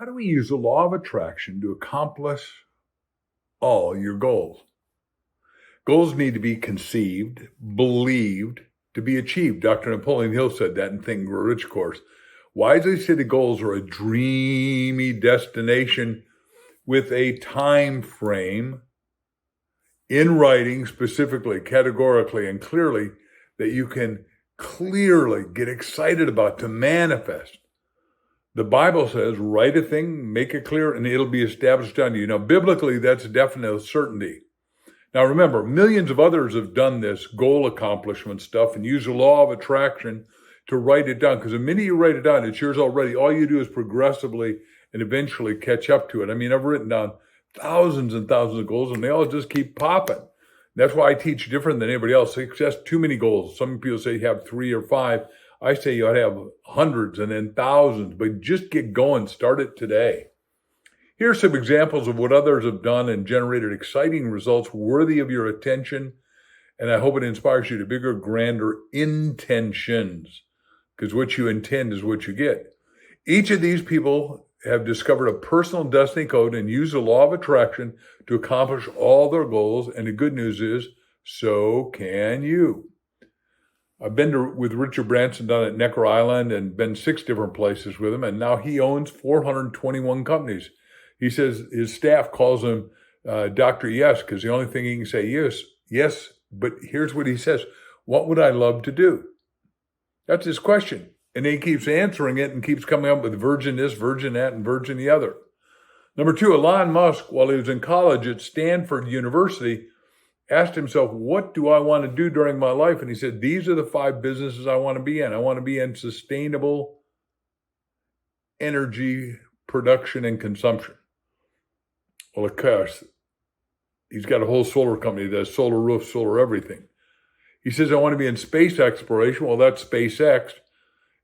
How do we use the law of attraction to accomplish all your goals? Goals need to be conceived, believed, to be achieved. Dr. Napoleon Hill said that in Think and Grow Rich course. Wisely stated goals are a dreamy destination with a time frame in writing, specifically, categorically, and clearly, that you can clearly get excited about to manifest. The Bible says, write a thing, make it clear, and it'll be established unto you. Now, biblically, that's a definite certainty. Now, remember, millions of others have done this goal accomplishment stuff and use the law of attraction to write it down. Because the minute you write it down, it's yours already. All you do is progressively and eventually catch up to it. I mean, I've written down thousands and thousands of goals, and they all just keep popping. That's why I teach different than anybody else. It's just too many goals. Some people say you have 3 or 5. I say you ought to have hundreds and then thousands, but just get going. Start it today. Here are some examples of what others have done and generated exciting results worthy of your attention. And I hope it inspires you to bigger, grander intentions, because what you intend is what you get. Each of these people have discovered a personal destiny code and use the law of attraction to accomplish all their goals. And the good news is, so can you. I've been with Richard Branson down at Necker Island and been 6 different places with him. And now he owns 421 companies. He says his staff calls him Dr. Yes, because the only thing he can say yes. But here's what he says. What would I love to do? That's his question. And he keeps answering it and keeps coming up with virgin this, virgin that, and virgin the other. Number 2, Elon Musk, while he was in college at Stanford University, asked himself, what do I want to do during my life? And he said, these are the 5 businesses I want to be in. I want to be in sustainable energy production and consumption. Well, of course, he's got a whole solar company that has solar roofs, solar everything. He says, I want to be in space exploration. Well, that's SpaceX.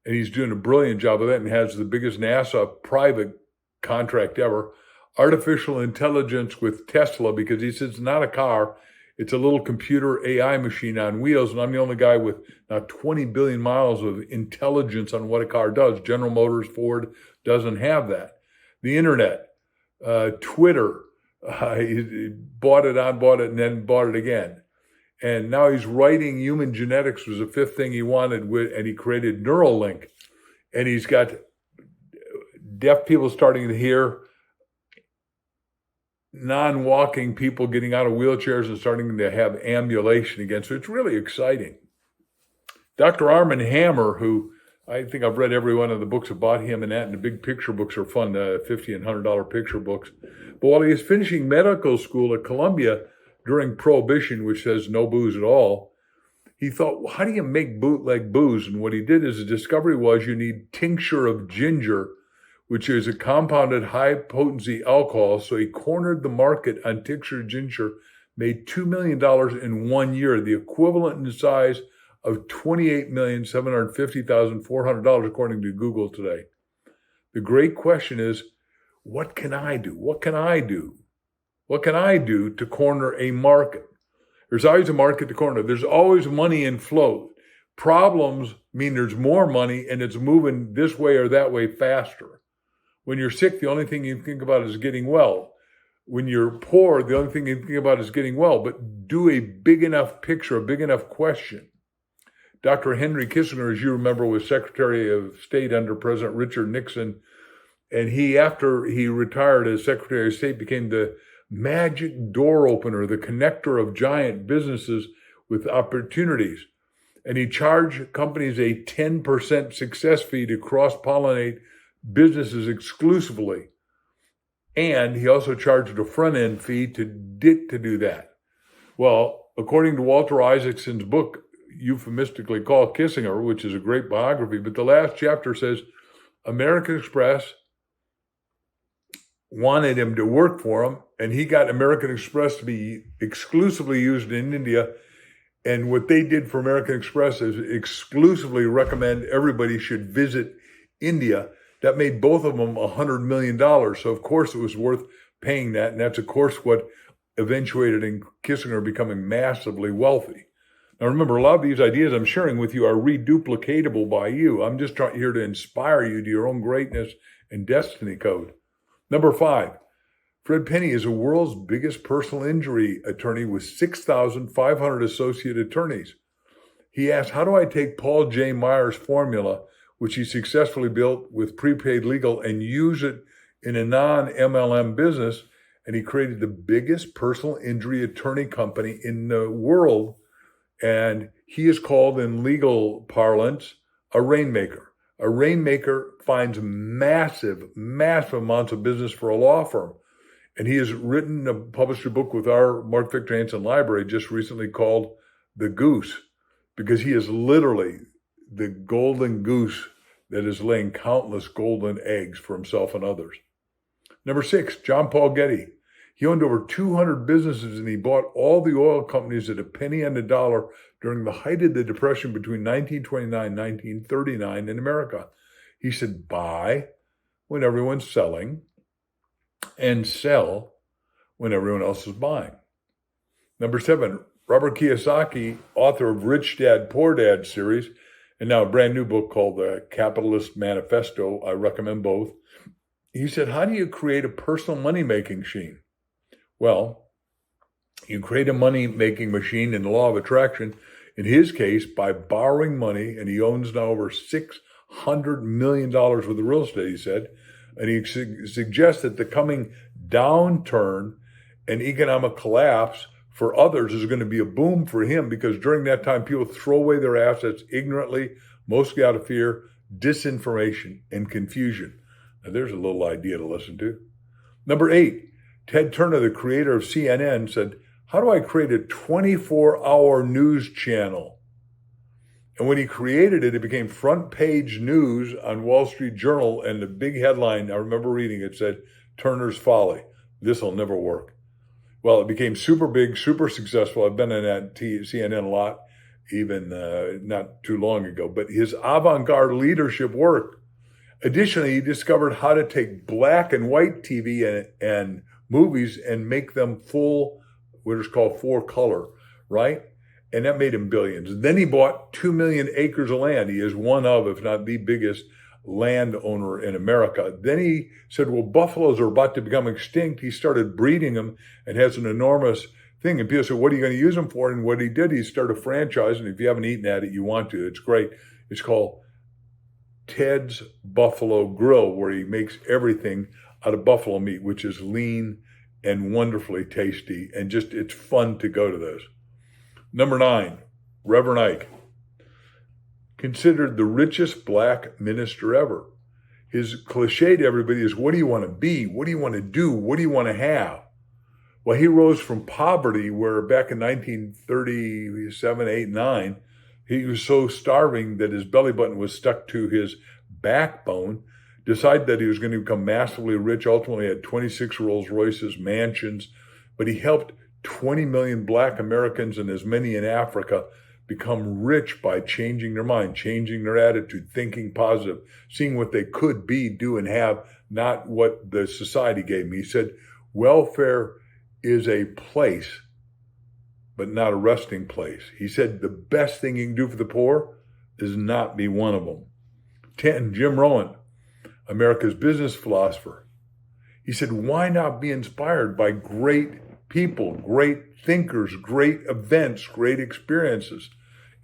And he's doing a brilliant job of that and has the biggest NASA private contract ever. Artificial intelligence with Tesla, because he says it's not a car. It's a little computer AI machine on wheels, and I'm the only guy with now 20 billion miles of intelligence on what a car does. General Motors, Ford doesn't have that. The internet, Twitter, he bought it, and then bought it again. And now he's writing human genetics was the 5th thing he wanted, and he created Neuralink. And he's got deaf people starting to hear, non-walking people getting out of wheelchairs and starting to have ambulation again. So it's really exciting. Dr. Armand Hammer, who I think I've read every one of the books about him and that, and the big picture books are fun, $50 and $100 picture books. But while he was finishing medical school at Columbia during Prohibition, which says no booze at all, he thought, well, how do you make bootleg booze? And what he did is the discovery was you need tincture of ginger, which is a compounded high-potency alcohol. So he cornered the market on tincture of ginger, made $2 million in 1 year, the equivalent in size of $28,750,400, according to Google today. The great question is, what can I do? What can I do? What can I do to corner a market? There's always a market to corner. There's always money in flow. Problems mean there's more money and it's moving this way or that way faster. When you're sick, the only thing you think about is getting well. When you're poor, the only thing you think about is getting well. But do a big enough picture, a big enough question. Dr. Henry Kissinger, as you remember, was Secretary of State under President Richard Nixon. And he, after he retired as Secretary of State, became the magic door opener, the connector of giant businesses with opportunities. And he charged companies a 10% success fee to cross-pollinate businesses exclusively. And he also charged a front-end fee to do that. Well, according to Walter Isaacson's book, euphemistically called Kissinger, which is a great biography, but the last chapter says American Express wanted him to work for him, and he got American Express to be exclusively used in India. And what they did for American Express is exclusively recommend everybody should visit India. That made both of them $100 million. So, of course, it was worth paying that. And that's, of course, what eventuated in Kissinger becoming massively wealthy. Now, remember, a lot of these ideas I'm sharing with you are reduplicatable by you. I'm just here to inspire you to your own greatness and destiny code. Number 5, Fred Penny is the world's biggest personal injury attorney with 6,500 associate attorneys. He asked, how do I take Paul J. Meyer's formula, which he successfully built with prepaid legal, and use it in a non-MLM business? And he created the biggest personal injury attorney company in the world. And he is called in legal parlance a rainmaker. A rainmaker finds massive amounts of business for a law firm. And he has published a book with our Mark Victor Hansen library just recently called The Goose, because he is literally the golden goose that is laying countless golden eggs for himself and others. Number 6, John Paul Getty. He owned over 200 businesses, and he bought all the oil companies at a penny on the dollar during the height of the Depression between 1929 and 1939 in America. He said, buy when everyone's selling and sell when everyone else is buying. Number 7, Robert Kiyosaki, author of Rich Dad, Poor Dad series, and now a brand new book called The Capitalist Manifesto. I recommend both. He said, how do you create a personal money-making machine? Well, you create a money-making machine in the law of attraction, in his case, by borrowing money, and he owns now over $600 million worth of real estate, he said, and he suggests that the coming downturn and economic collapse for others is going to be a boom for him, because during that time, people throw away their assets ignorantly, mostly out of fear, disinformation, and confusion. Now, there's a little idea to listen to. Number 8, Ted Turner, the creator of CNN, said, how do I create a 24-hour news channel? And when he created it, it became front page news on Wall Street Journal, and the big headline, I remember reading it, said, Turner's Folly. This will never work. Well, it became super big, super successful. I've been in that CNN a lot, even not too long ago. But his avant-garde leadership worked. Additionally, he discovered how to take black and white TV and movies and make them full, what is called 4-color, right? And that made him billions. Then he bought 2 million acres of land. He is one of, if not the biggest, landowner in America. Then he said, well, buffaloes are about to become extinct. He started breeding them and has an enormous thing. And people said, what are you going to use them for? And what he did, he started a franchise. And if you haven't eaten at it, you want to. It's great. It's called Ted's Buffalo Grill, where he makes everything out of buffalo meat, which is lean and wonderfully tasty. And just, it's fun to go to those. Number 9, Reverend Ike, considered the richest black minister ever. His cliche to everybody is, what do you want to be? What do you want to do? What do you want to have? Well, he rose from poverty, where back in 1937, 8, 9, he was so starving that his belly button was stuck to his backbone, decided that he was going to become massively rich, ultimately had 26 Rolls Royces, mansions, but he helped 20 million black Americans and as many in Africa become rich by changing their mind, changing their attitude, thinking positive, seeing what they could be, do, and have, not what the society gave me. He said, welfare is a place, but not a resting place. He said, the best thing you can do for the poor is not be one of them. 10, Jim Rohn, America's business philosopher. He said, why not be inspired by great people, great thinkers, great events, great experiences?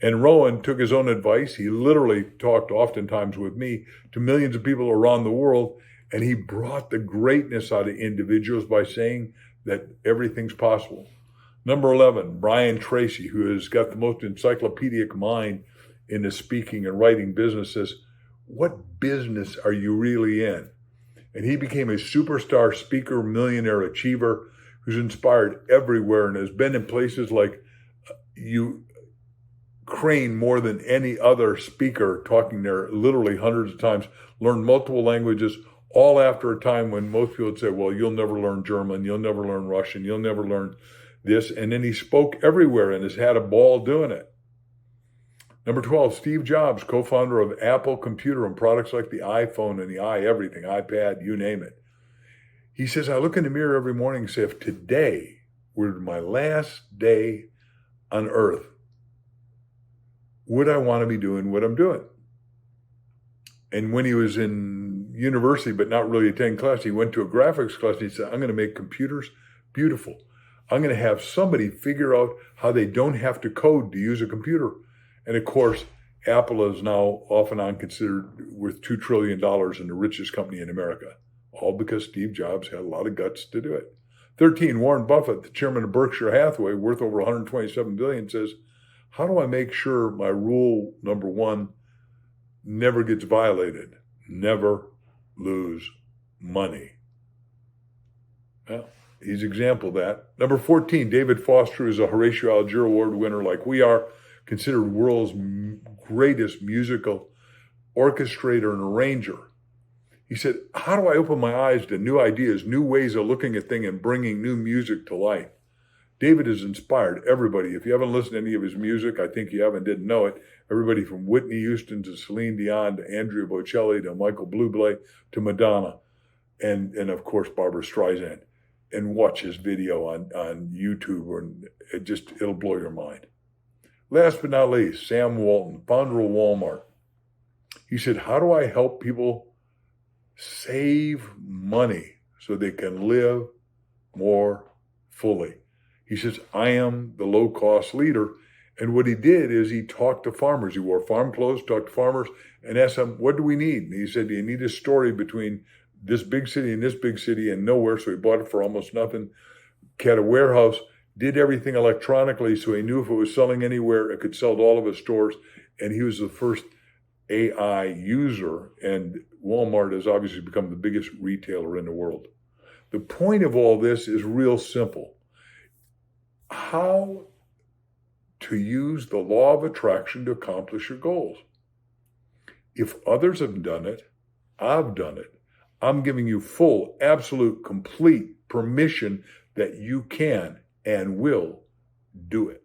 And Rowan took his own advice. He literally talked oftentimes with me to millions of people around the world, and he brought the greatness out of individuals by saying that everything's possible. Number 11, Brian Tracy, who has got the most encyclopedic mind in the speaking and writing business, says, what business are you really in? And he became a superstar speaker, millionaire achiever, who's inspired everywhere and has been in places like Ukraine more than any other speaker, talking there literally hundreds of times, learned multiple languages, all after a time when most people would say, well, you'll never learn German, you'll never learn Russian, you'll never learn this. And then he spoke everywhere and has had a ball doing it. Number 12, Steve Jobs, co-founder of Apple Computer and products like the iPhone and the everything, iPad, you name it. He says, I look in the mirror every morning and say, if today were my last day on earth, would I want to be doing what I'm doing? And when he was in university, but not really attending class. He went to a graphics class and he said, I'm going to make computers beautiful. I'm going to have somebody figure out how they don't have to code to use a computer. And of course, Apple is now off and on considered worth $2 trillion and the richest company in America, all because Steve Jobs had a lot of guts to do it. 13, Warren Buffett, the chairman of Berkshire Hathaway, worth over $127 billion, says, how do I make sure my rule number one never gets violated? Never lose money. Well, he's an example of that. Number 14, David Foster is a Horatio Alger Award winner like we are, considered world's greatest musical orchestrator and arranger. He said, how do I open my eyes to new ideas, new ways of looking at things and bringing new music to life? David has inspired everybody. If you haven't listened to any of his music, I think you haven't, didn't know it. Everybody from Whitney Houston to Celine Dion to Andrea Bocelli to Michael Bublé to Madonna and of course, Barbara Streisand. And watch his video on YouTube, and it'll blow your mind. Last but not least, Sam Walton, founder of Walmart. He said, how do I help people save money so they can live more fully? He says, I am the low-cost leader. And what he did is he talked to farmers. He wore farm clothes, talked to farmers, and asked them, what do we need? And he said, do you need a story between this big city and this big city and nowhere? So he bought it for almost nothing. Had a warehouse, did everything electronically, so he knew if it was selling anywhere, it could sell to all of his stores. And he was the first AI user, and Walmart has obviously become the biggest retailer in the world. The point of all this is real simple. How to use the law of attraction to accomplish your goals. If others have done it, I've done it. I'm giving you full, absolute, complete permission that you can and will do it.